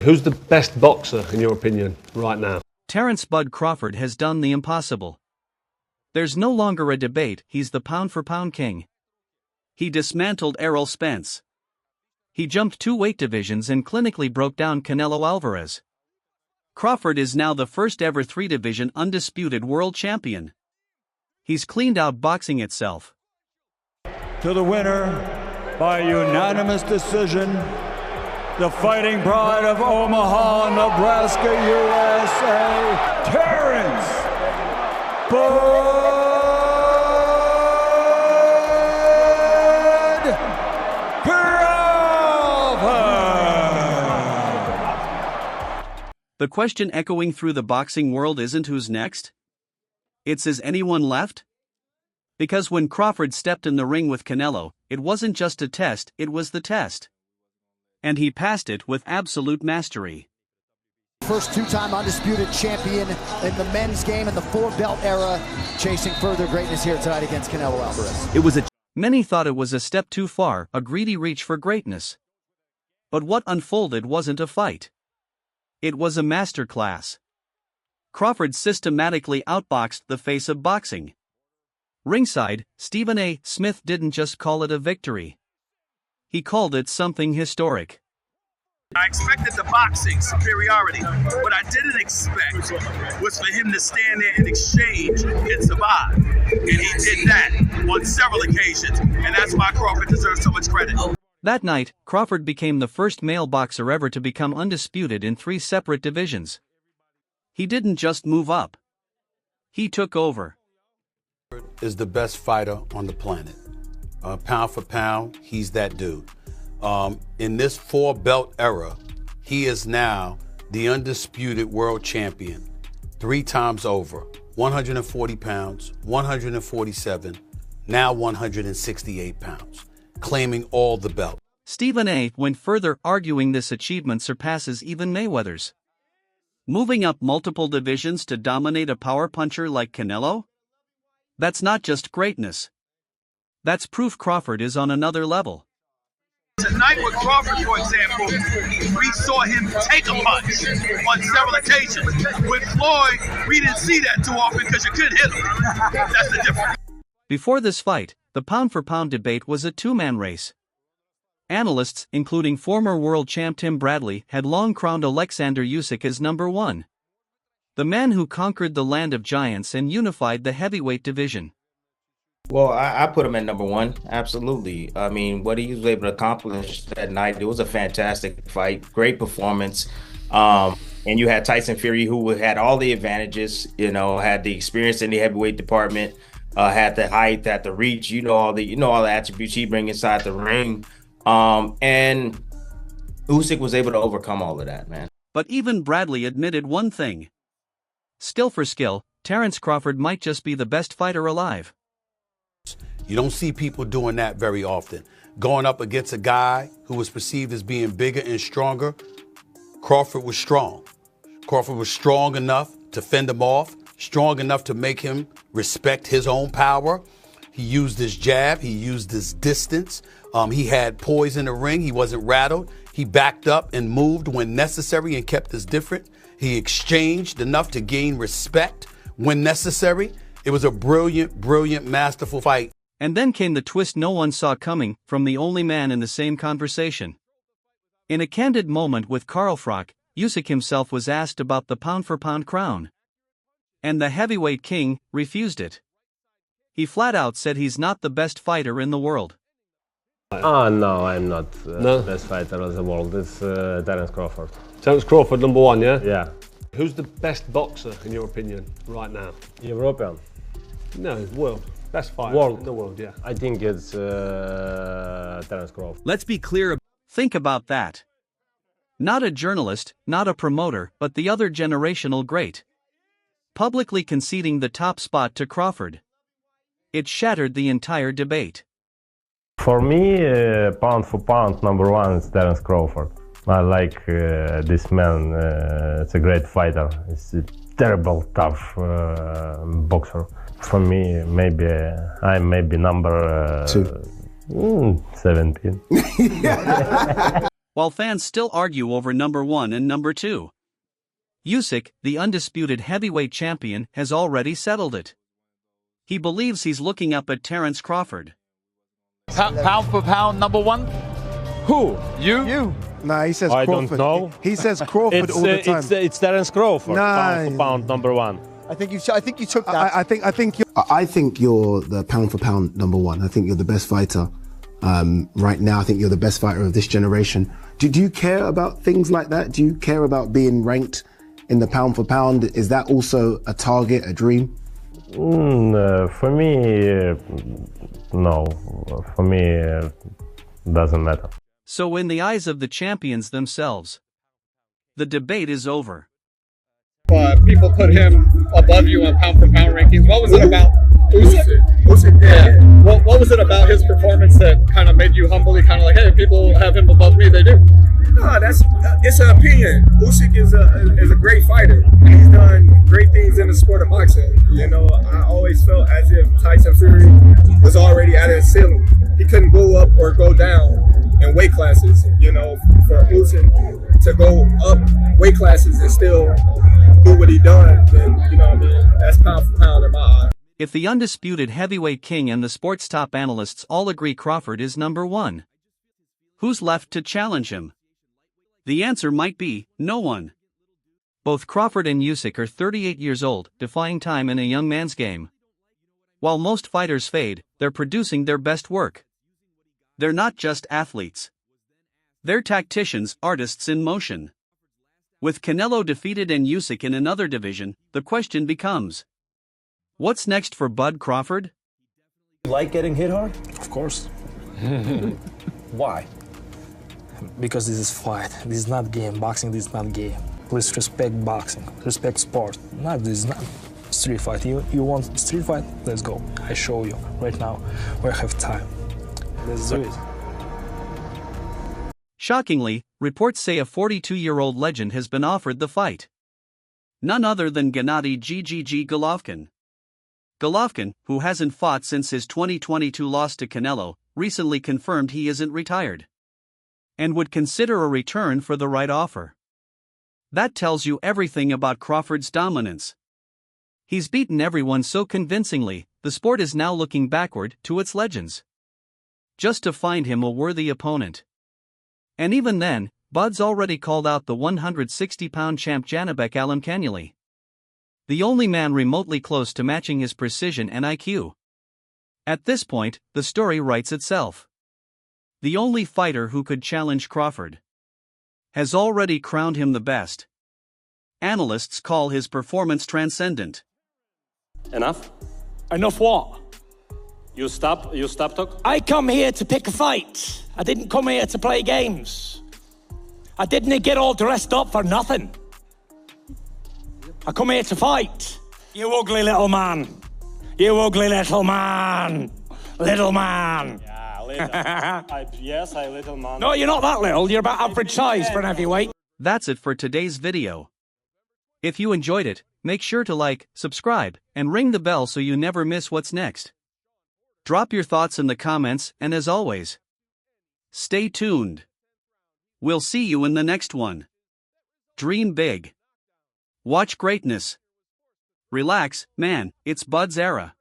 Who's the best boxer, in your opinion, right now? Terence "Bud" Crawford has done the impossible. There's no longer a debate, he's the pound-for-pound king. He dismantled Errol Spence. He jumped 2 weight divisions and clinically broke down Canelo Alvarez. Crawford is now the first ever 3-division undisputed world champion. He's cleaned out boxing itself. To the winner, by unanimous decision, the Fighting Pride of Omaha, Nebraska, USA, Terence "Bud" Crawford. The question echoing through the boxing world isn't who's next? It's is anyone left? Because when Crawford stepped in the ring with Canelo, it wasn't just a test, it was the test. And he passed it with absolute mastery. First 2-time undisputed champion in the men's game in the 4-belt era, chasing further greatness here tonight against Canelo Alvarez. Many thought it was a step too far, a greedy reach for greatness. But what unfolded wasn't a fight. It was a masterclass. Crawford systematically outboxed the face of boxing. Ringside, Stephen A. Smith didn't just call it a victory. He called it something historic. I expected the boxing superiority. What I didn't expect was for him to stand there and exchange and survive. And he did that on several occasions, and that's why Crawford deserves so much credit. That night, Crawford became the first male boxer ever to become undisputed in 3 separate divisions. He didn't just move up. He took over. Is the best fighter on the planet. Pound for pound, he's that dude. In this 4-belt era, he is now the undisputed world champion 3 times over. 140 pounds, 147, now 168 pounds, claiming all the belts. Stephen A. went further, arguing this achievement surpasses even Mayweather's. Moving up multiple divisions to dominate a power puncher like Canelo? That's not just greatness. That's proof Crawford is on another level. Tonight with Crawford, for example, we saw him take a punch on several occasions. With Floyd, we didn't see that too often because you couldn't hit him. That's the difference. Before this fight, the pound-for-pound debate was a 2-man race. Analysts, including former world champ Tim Bradley, had long crowned Alexander Usyk as number 1. The man who conquered the land of giants and unified the heavyweight division. Well, I put him at number 1, absolutely. I mean, what he was able to accomplish that night, it was a fantastic fight, great performance. And you had Tyson Fury, who had all the advantages, had the experience in the heavyweight department, had the height, had the reach, all the attributes he brings inside the ring. And Usyk was able to overcome all of that, man. But even Bradley admitted one thing. Skill for skill, Terence Crawford might just be the best fighter alive. You don't see people doing that very often. Going up against a guy who was perceived as being bigger and stronger, Crawford was strong. Crawford was strong enough to fend him off, strong enough to make him respect his own power. He used his jab, he used his distance. He had poise in the ring, he wasn't rattled. He backed up and moved when necessary and kept us different. He exchanged enough to gain respect when necessary. It was a brilliant, brilliant, masterful fight. And then came the twist no one saw coming from the only man in the same conversation. In a candid moment with Carl Froch, Usyk himself was asked about the pound-for-pound crown. And the heavyweight king refused it. He flat out said he's not the best fighter in the world. No, I'm not the best fighter of the world. It's Terence Crawford. Terence Crawford, number 1, yeah? Yeah. Who's the best boxer, in your opinion, right now? European? No, world. Best fighter in the world, yeah. I think it's Terence Crawford. Let's be clear. Think about that. Not a journalist, not a promoter, but the other generational great. Publicly conceding the top spot to Crawford. It shattered the entire debate. For me, pound for pound, number 1 is Terence Crawford. I like this man. It's a great fighter. He's a terrible, tough boxer. For me, maybe I'm number 2. 17. while fans still argue over number 1 and number 2. Usyk, the undisputed heavyweight champion, has already settled it. He believes he's looking up at Terence Crawford. Pound for pound, number 1? Who? You? Nah, he says I Crawford. don't know. He says Crawford all the time. It's Terence Crawford, Nah. pound for pound number 1. I think you took that. I think you're the pound for pound number 1. I think you're the best fighter right now. I think you're the best fighter of this generation. Do you care about things like that? Do you care about being ranked in the pound for pound? Is that also a target, a dream? For me, no. For me, doesn't matter. So in the eyes of the champions themselves, the debate is over. People put him above you on pound for pound rankings. What was it about Usyk? Yeah. What was it about his performance that kind of made you humbly kind of like, hey, people have him above me, they do? No, it's an opinion. Usyk is a great fighter. He's done great things in the sport of boxing. You know, I always felt as if Tyson Fury was already at his ceiling. He couldn't go up or go down in weight classes. You know, for Usyk to go up weight classes and still do what he done, then, you know what I mean, that's pound for pound in my eye. If the undisputed heavyweight king and the sport's top analysts all agree Crawford is number 1, who's left to challenge him? The answer might be no one. Both Crawford and Usyk are 38 years old, defying time in a young man's game. While most fighters fade, they're producing their best work. They're not just athletes. They're tacticians, artists in motion. With Canelo defeated and Usyk in another division, the question becomes, what's next for Bud Crawford? You like getting hit hard? Of course. Why? Because this is fight. This is not game. Boxing, this is not game. Please respect boxing. Respect sport. This is not street fight. You want street fight? Let's go. I show you right now. We have time. Let's do it. Shockingly, reports say a 42-year-old legend has been offered the fight. None other than Gennady GGG Golovkin. Golovkin, who hasn't fought since his 2022 loss to Canelo, recently confirmed he isn't retired and would consider a return for the right offer. That tells you everything about Crawford's dominance. He's beaten everyone so convincingly, the sport is now looking backward to its legends, just to find him a worthy opponent. And even then, Bud's already called out the 160-pound champ Janibek Alimkanieli, the only man remotely close to matching his precision and IQ. At this point, the story writes itself. The only fighter who could challenge Crawford has already crowned him the best. Analysts call his performance transcendent. Enough? Enough what? You stop talk? I come here to pick a fight. I didn't come here to play games. I didn't get all dressed up for nothing. I come here to fight. You ugly little man. You ugly little man. Little man. Yeah, little. Yes, I little man. No, you're not that little. You're about average size for an heavyweight. That's it for today's video. If you enjoyed it, make sure to like, subscribe, and ring the bell so you never miss what's next. Drop your thoughts in the comments, and as always, stay tuned. We'll see you in the next one. Dream big. Watch greatness. Relax, man, it's Bud's era.